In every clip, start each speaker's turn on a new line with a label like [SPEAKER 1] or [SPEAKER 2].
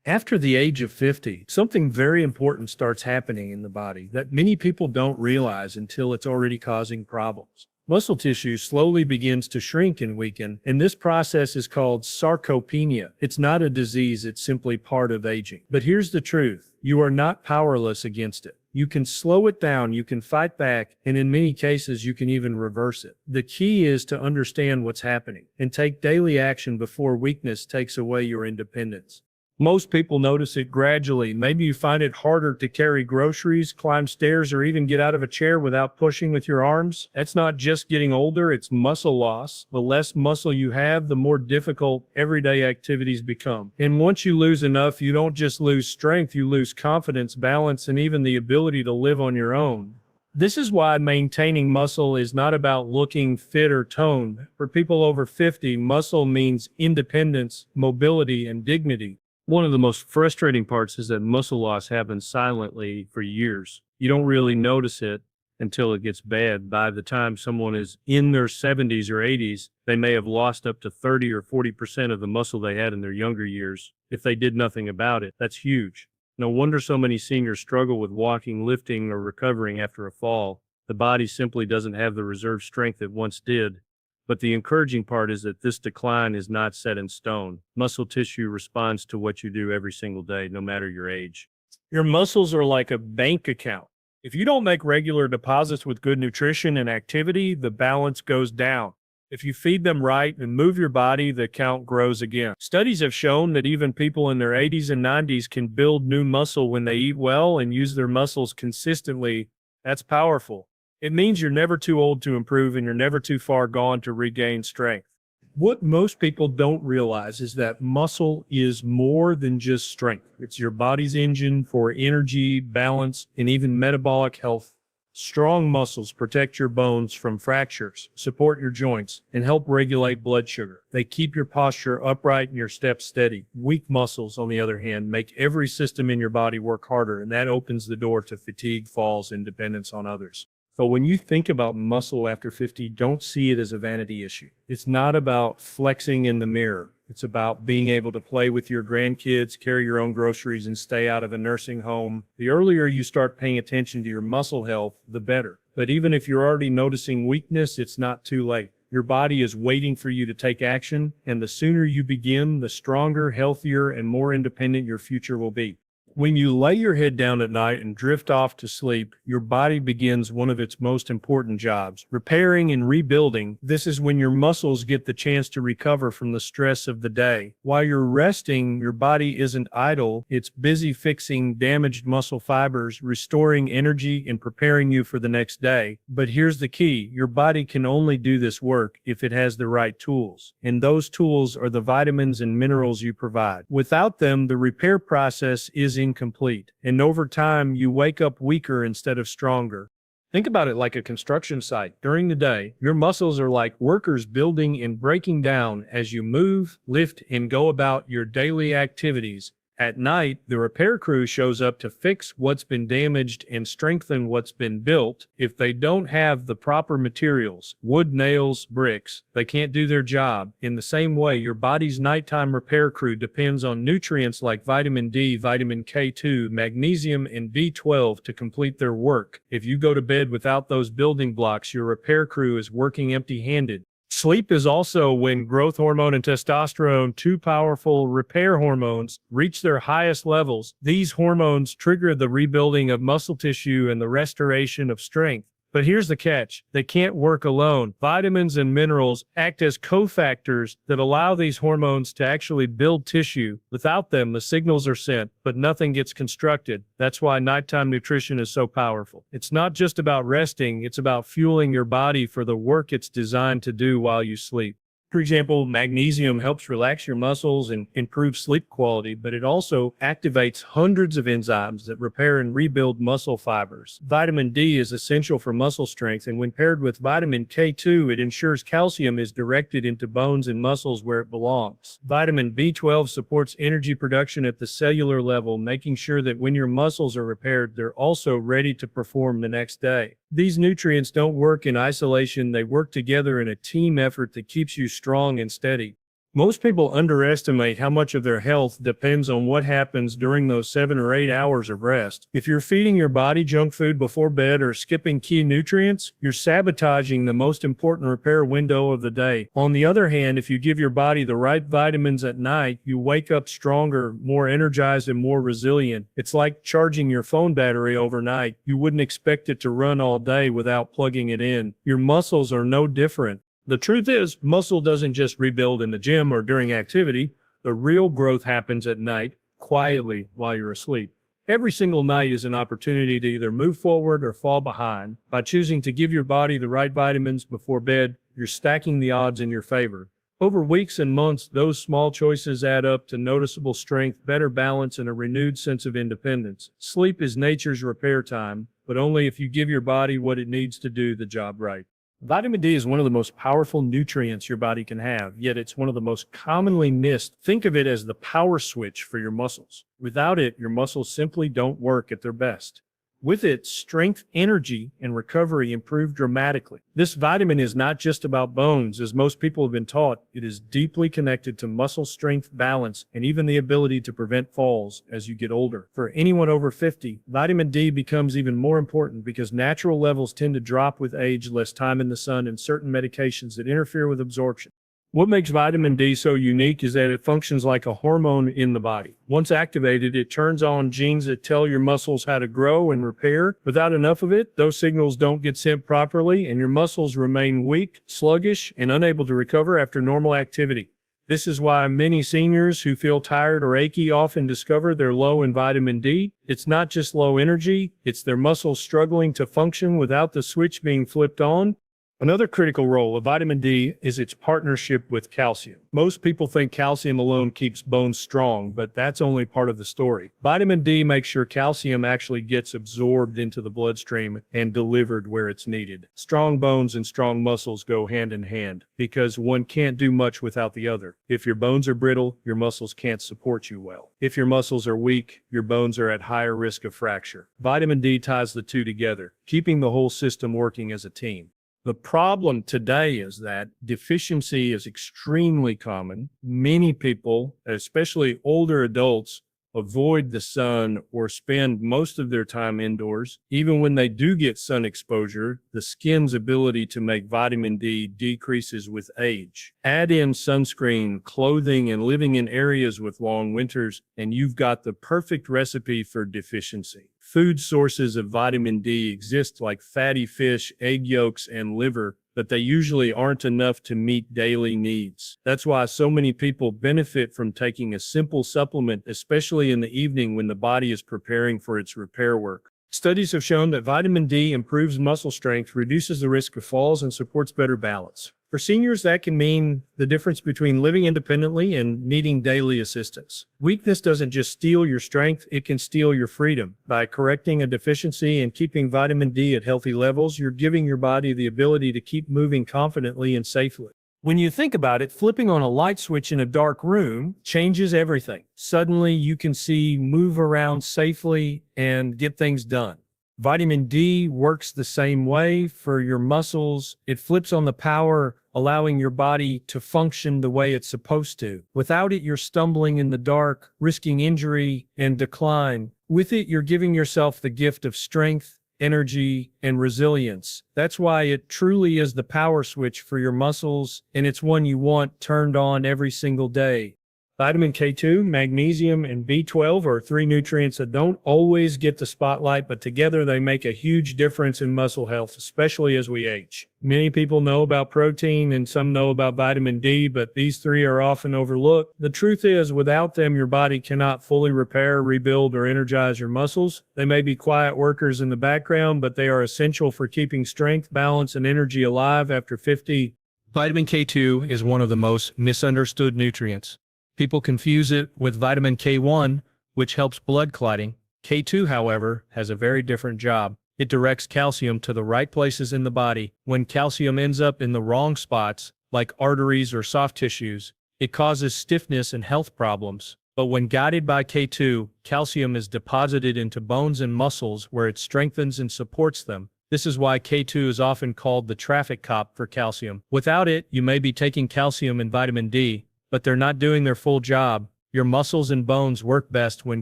[SPEAKER 1] After the age of 50, something very important starts happening in the body that many people don't realize until it's already causing problems. Muscle tissue slowly begins to shrink and weaken, and this process is called sarcopenia. It's not a disease, it's simply part of aging. But here's the truth. You are not powerless against it. You can slow it down, you can fight back, and in many cases, you can even reverse it. The key is to understand what's happening and take daily action before weakness takes away your independence. Most people notice it gradually. Maybe you find it harder to carry groceries, climb stairs, or even get out of a chair without pushing with your arms. That's not just getting older, it's muscle loss. The less muscle you have, the more difficult everyday activities become. And once you lose enough, you don't just lose strength, you lose confidence, balance, and even the ability to live on your own. This is why maintaining muscle is not about looking fit or toned. For people over 50, muscle means independence, mobility, and dignity. One of the most frustrating parts is that muscle loss happens silently for years. You don't really notice it until it gets bad. By the time someone is in their 70s or 80s, they may have lost up to 30 or 40% of the muscle they had in their younger years. If they did nothing about it, that's huge. No wonder so many seniors struggle with walking, lifting, or recovering after a fall. The body simply doesn't have the reserve strength it once did. But the encouraging part is that this decline is not set in stone. Muscle tissue responds to what you do every single day, no matter your age. Your muscles are like a bank account. If you don't make regular deposits with good nutrition and activity, the balance goes down. If you feed them right and move your body, the account grows again. Studies have shown that even people in their 80s and 90s can build new muscle when they eat well and use their muscles consistently. That's powerful. It means you're never too old to improve and you're never too far gone to regain strength. What most people don't realize is that muscle is more than just strength. It's your body's engine for energy, balance, and even metabolic health. Strong muscles protect your bones from fractures, support your joints, and help regulate blood sugar. They keep your posture upright and your steps steady. Weak muscles, on the other hand, make every system in your body work harder, and that opens the door to fatigue, falls, and dependence on others. So when you think about muscle after 50, don't see it as a vanity issue. It's not about flexing in the mirror. It's about being able to play with your grandkids, carry your own groceries, and stay out of a nursing home. The earlier you start paying attention to your muscle health, the better. But even if you're already noticing weakness, it's not too late. Your body is waiting for you to take action, and the sooner you begin, the stronger, healthier, and more independent your future will be. When you lay your head down at night and drift off to sleep, your body begins one of its most important jobs, repairing and rebuilding. This is when your muscles get the chance to recover from the stress of the day. While you're resting, your body isn't idle. It's busy fixing damaged muscle fibers, restoring energy, and preparing you for the next day. But here's the key. Your body can only do this work if it has the right tools. And those tools are the vitamins and minerals you provide. Without them, the repair process is incomplete, and over time you wake up weaker instead of stronger. Think about it like a construction site. During the day, your muscles are like workers building and breaking down as you move, lift, and go about your daily activities. At night, the repair crew shows up to fix what's been damaged and strengthen what's been built. If they don't have the proper materials, wood, nails, bricks, they can't do their job. In the same way, your body's nighttime repair crew depends on nutrients like vitamin D, vitamin K2, magnesium, and B12 to complete their work. If you go to bed without those building blocks, your repair crew is working empty-handed. Sleep is also when growth hormone and testosterone, two powerful repair hormones, reach their highest levels. These hormones trigger the rebuilding of muscle tissue and the restoration of strength. But here's the catch. They can't work alone. Vitamins and minerals act as cofactors that allow these hormones to actually build tissue. Without them, the signals are sent, but nothing gets constructed. That's why nighttime nutrition is so powerful. It's not just about resting, it's about fueling your body for the work it's designed to do while you sleep. For example, magnesium helps relax your muscles and improve sleep quality, but it also activates hundreds of enzymes that repair and rebuild muscle fibers. Vitamin D is essential for muscle strength, and when paired with vitamin K2, it ensures calcium is directed into bones and muscles where it belongs. Vitamin B12 supports energy production at the cellular level, making sure that when your muscles are repaired, they're also ready to perform the next day. These nutrients don't work in isolation, they work together in a team effort that keeps you strong and steady. Most people underestimate how much of their health depends on what happens during those 7 or 8 hours of rest. If you're feeding your body junk food before bed or skipping key nutrients, you're sabotaging the most important repair window of the day. On the other hand, if you give your body the right vitamins at night, you wake up stronger, more energized, and more resilient. It's like charging your phone battery overnight. You wouldn't expect it to run all day without plugging it in. Your muscles are no different. The truth is, muscle doesn't just rebuild in the gym or during activity. The real growth happens at night, quietly while you're asleep. Every single night is an opportunity to either move forward or fall behind. By choosing to give your body the right vitamins before bed, you're stacking the odds in your favor. Over weeks and months, those small choices add up to noticeable strength, better balance, and a renewed sense of independence. Sleep is nature's repair time, but only if you give your body what it needs to do the job right. Vitamin D is one of the most powerful nutrients your body can have, yet it's one of the most commonly missed. Think of it as the power switch for your muscles. Without it, your muscles simply don't work at their best. With it, strength, energy, and recovery improve dramatically. This vitamin is not just about bones, as most people have been taught. It is deeply connected to muscle strength, balance, and even the ability to prevent falls as you get older. For anyone over 50, vitamin D becomes even more important because natural levels tend to drop with age, less time in the sun, and certain medications that interfere with absorption. What makes vitamin D so unique is that it functions like a hormone in the body. Once activated, it turns on genes that tell your muscles how to grow and repair. Without enough of it, those signals don't get sent properly, and your muscles remain weak, sluggish, and unable to recover after normal activity. This is why many seniors who feel tired or achy often discover they're low in vitamin D. It's not just low energy, it's their muscles struggling to function without the switch being flipped on. Another critical role of vitamin D is its partnership with calcium. Most people think calcium alone keeps bones strong, but that's only part of the story. Vitamin D makes sure calcium actually gets absorbed into the bloodstream and delivered where it's needed. Strong bones and strong muscles go hand in hand because one can't do much without the other. If your bones are brittle, your muscles can't support you well. If your muscles are weak, your bones are at higher risk of fracture. Vitamin D ties the two together, keeping the whole system working as a team. The problem today is that deficiency is extremely common. Many people, especially older adults, avoid the sun or spend most of their time indoors. Even when they do get sun exposure, the skin's ability to make vitamin D decreases with age. Add in sunscreen, clothing, and living in areas with long winters, and you've got the perfect recipe for deficiency. Food sources of vitamin D exist like fatty fish, egg yolks, and liver, but they usually aren't enough to meet daily needs. That's why so many people benefit from taking a simple supplement, especially in the evening when the body is preparing for its repair work. Studies have shown that vitamin D improves muscle strength, reduces the risk of falls, and supports better balance. For seniors, that can mean the difference between living independently and needing daily assistance. Weakness doesn't just steal your strength, it can steal your freedom. By correcting a deficiency and keeping vitamin D at healthy levels, you're giving your body the ability to keep moving confidently and safely. When you think about it, flipping on a light switch in a dark room changes everything. Suddenly, you can see, move around safely, and get things done. Vitamin D works the same way for your muscles. It flips on the power, allowing your body to function the way it's supposed to. Without it, you're stumbling in the dark, risking injury and decline. With it, you're giving yourself the gift of strength, energy, and resilience. That's why it truly is the power switch for your muscles, and it's one you want turned on every single day. Vitamin K2, magnesium, and B12 are three nutrients that don't always get the spotlight, but together they make a huge difference in muscle health, especially as we age. Many people know about protein and some know about vitamin D, but these three are often overlooked. The truth is, without them, your body cannot fully repair, rebuild, or energize your muscles. They may be quiet workers in the background, but they are essential for keeping strength, balance, and energy alive after 50. Vitamin K2 is one of the most misunderstood nutrients. People confuse it with vitamin K1, which helps blood clotting. K2, however, has a very different job. It directs calcium to the right places in the body. When calcium ends up in the wrong spots, like arteries or soft tissues, it causes stiffness and health problems. But when guided by K2, calcium is deposited into bones and muscles where it strengthens and supports them. This is why K2 is often called the traffic cop for calcium. Without it, you may be taking calcium and vitamin D, but they're not doing their full job. Your muscles and bones work best when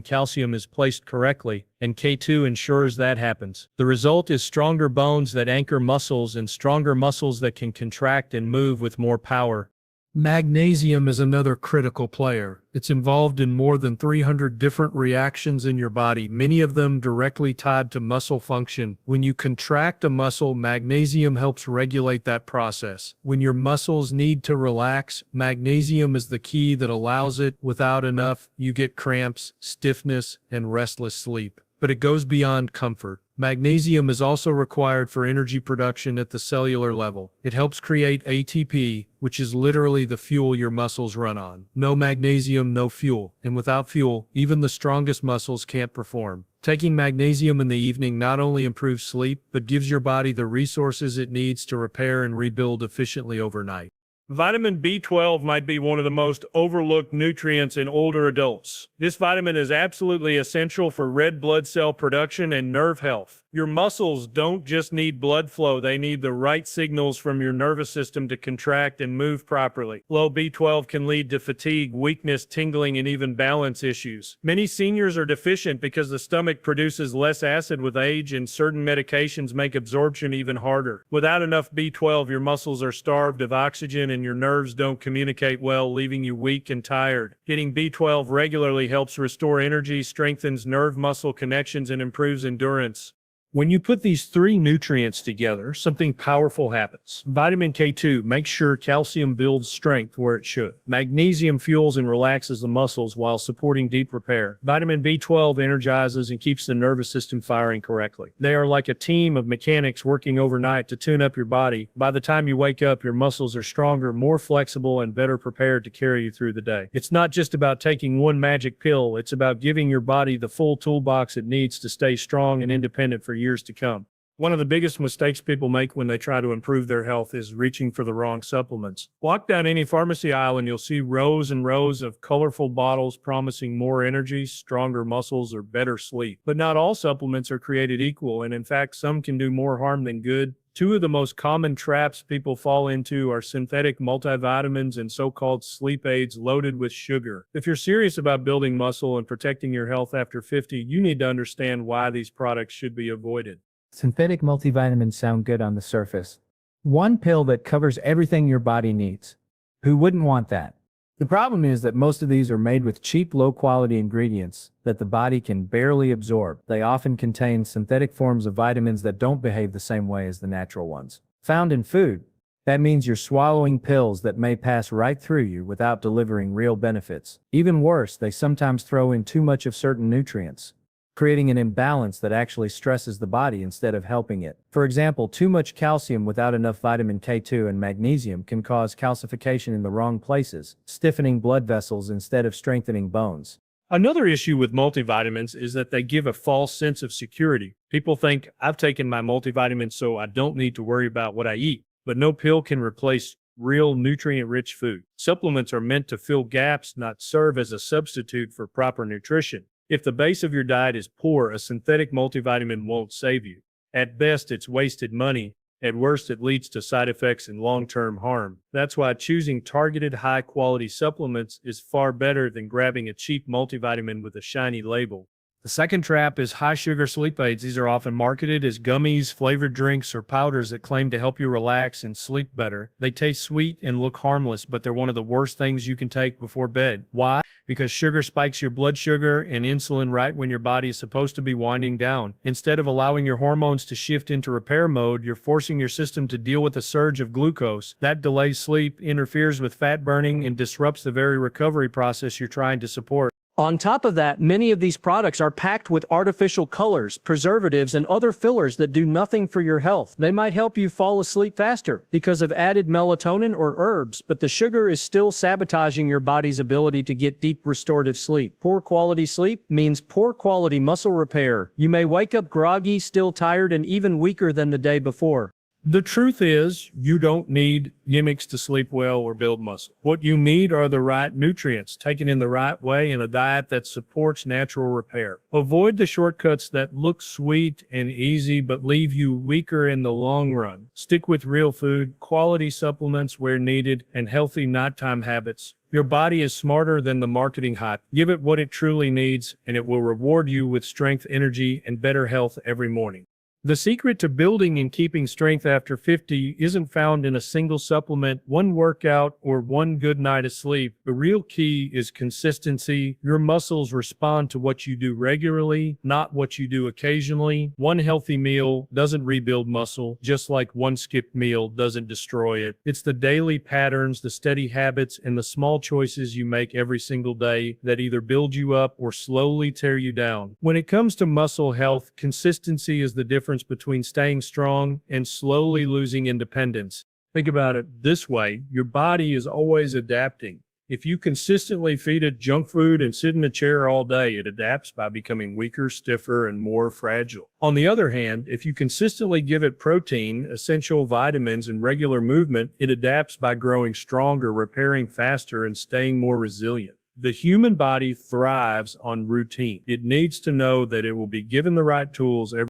[SPEAKER 1] calcium is placed correctly, and K2 ensures that happens. The result is stronger bones that anchor muscles and stronger muscles that can contract and move with more power. Magnesium is another critical player. It's involved in more than 300 different reactions in your body, many of them directly tied to muscle function. When you contract a muscle, magnesium helps regulate that process. When your muscles need to relax, magnesium is the key that allows it. Without enough, you get cramps, stiffness, and restless sleep. But it goes beyond comfort. Magnesium is also required for energy production at the cellular level. It helps create ATP, which is literally the fuel your muscles run on. No magnesium, no fuel. And without fuel, even the strongest muscles can't perform. Taking magnesium in the evening not only improves sleep, but gives your body the resources it needs to repair and rebuild efficiently overnight. Vitamin B12 might be one of the most overlooked nutrients in older adults. This vitamin is absolutely essential for red blood cell production and nerve health. Your muscles don't just need blood flow, they need the right signals from your nervous system to contract and move properly. Low B12 can lead to fatigue, weakness, tingling, and even balance issues. Many seniors are deficient because the stomach produces less acid with age, and certain medications make absorption even harder. Without enough B12, your muscles are starved of oxygen and your nerves don't communicate well, leaving you weak and tired. Getting B12 regularly helps restore energy, strengthens nerve-muscle connections, and improves endurance. When you put these three nutrients together, something powerful happens. Vitamin K2 makes sure calcium builds strength where it should. Magnesium fuels and relaxes the muscles while supporting deep repair. Vitamin B12 energizes and keeps the nervous system firing correctly. They are like a team of mechanics working overnight to tune up your body. By the time you wake up, your muscles are stronger, more flexible, and better prepared to carry you through the day. It's not just about taking one magic pill, it's about giving your body the full toolbox it needs to stay strong and independent for years to come. One of the biggest mistakes people make when they try to improve their health is reaching for the wrong supplements. Walk down any pharmacy aisle and you'll see rows and rows of colorful bottles promising more energy, stronger muscles, or better sleep. But not all supplements are created equal, and in fact, some can do more harm than good. Two of the most common traps people fall into are synthetic multivitamins and so-called sleep aids loaded with sugar. If you're serious about building muscle and protecting your health after 50, you need to understand why these products should be avoided.
[SPEAKER 2] Synthetic multivitamins sound good on the surface. One pill that covers everything your body needs. Who wouldn't want that? The problem is that most of these are made with cheap, low-quality ingredients that the body can barely absorb. They often contain synthetic forms of vitamins that don't behave the same way as the natural ones found in food. That means you're swallowing pills that may pass right through you without delivering real benefits. Even worse, they sometimes throw in too much of certain nutrients, creating an imbalance that actually stresses the body instead of helping it. For example, too much calcium without enough vitamin K2 and magnesium can cause calcification in the wrong places, stiffening blood vessels instead of strengthening bones.
[SPEAKER 1] Another issue with multivitamins is that they give a false sense of security. People think, I've taken my multivitamin so I don't need to worry about what I eat. But no pill can replace real nutrient-rich food. Supplements are meant to fill gaps, not serve as a substitute for proper nutrition. If the base of your diet is poor, a synthetic multivitamin won't save you. At best, it's wasted money. At worst, it leads to side effects and long-term harm. That's why choosing targeted, high-quality supplements is far better than grabbing a cheap multivitamin with a shiny label. The second trap is high-sugar sleep aids. These are often marketed as gummies, flavored drinks, or powders that claim to help you relax and sleep better. They taste sweet and look harmless, but they're one of the worst things you can take before bed. Why? Because sugar spikes your blood sugar and insulin right when your body is supposed to be winding down. Instead of allowing your hormones to shift into repair mode, you're forcing your system to deal with a surge of glucose. That delays sleep, interferes with fat burning, and disrupts the very recovery process you're trying to support. On top of that, many of these products are packed with artificial colors, preservatives, and other fillers that do nothing for your health. They might help you fall asleep faster because of added melatonin or herbs, but the sugar is still sabotaging your body's ability to get deep restorative sleep. Poor quality sleep means poor quality muscle repair. You may wake up groggy, still tired, and even weaker than the day before. The truth is, you don't need gimmicks to sleep well or build muscle. What you need are the right nutrients taken in the right way and a diet that supports natural repair. Avoid the shortcuts that look sweet and easy but leave you weaker in the long run. Stick with real food, quality supplements where needed, and healthy nighttime habits. Your body is smarter than the marketing hype. Give it what it truly needs, and it will reward you with strength, energy, and better health every morning. The secret to building and keeping strength after 50 isn't found in a single supplement, one workout, or one good night of sleep. The real key is consistency. Your muscles respond to what you do regularly, not what you do occasionally. One healthy meal doesn't rebuild muscle, just like one skipped meal doesn't destroy it. It's the daily patterns, the steady habits, and the small choices you make every single day that either build you up or slowly tear you down. When it comes to muscle health, consistency is the difference between staying strong and slowly losing independence. Think about it this way, your body is always adapting. If you consistently feed it junk food and sit in a chair all day, it adapts by becoming weaker, stiffer, and more fragile. On the other hand, if you consistently give it protein, essential vitamins, and regular movement, it adapts by growing stronger, repairing faster, and staying more resilient. The human body thrives on routine. It needs to know that it will be given the right tools every